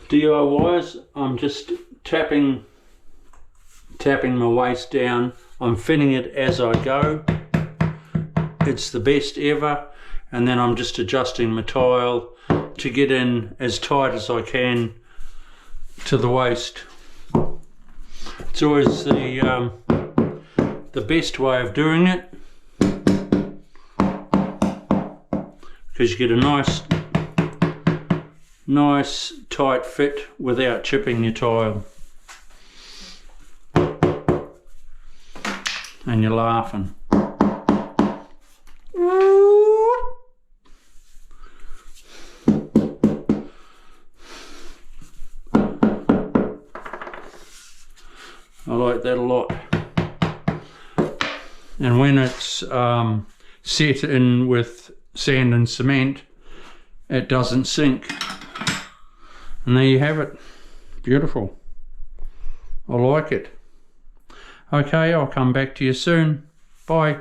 DIYs, I'm just tapping my waste down. I'm fitting it as I go. It's the best ever. And then I'm just adjusting my tile to get in as tight as I can to the waste. It's always the best way of doing it, because you get a nice tight fit without chipping your tile. And you're laughing. I like that a lot. And when it's set in with sand and cement, it doesn't sink. And there you have it. Beautiful. I like it. Okay, I'll come back to you soon. Bye.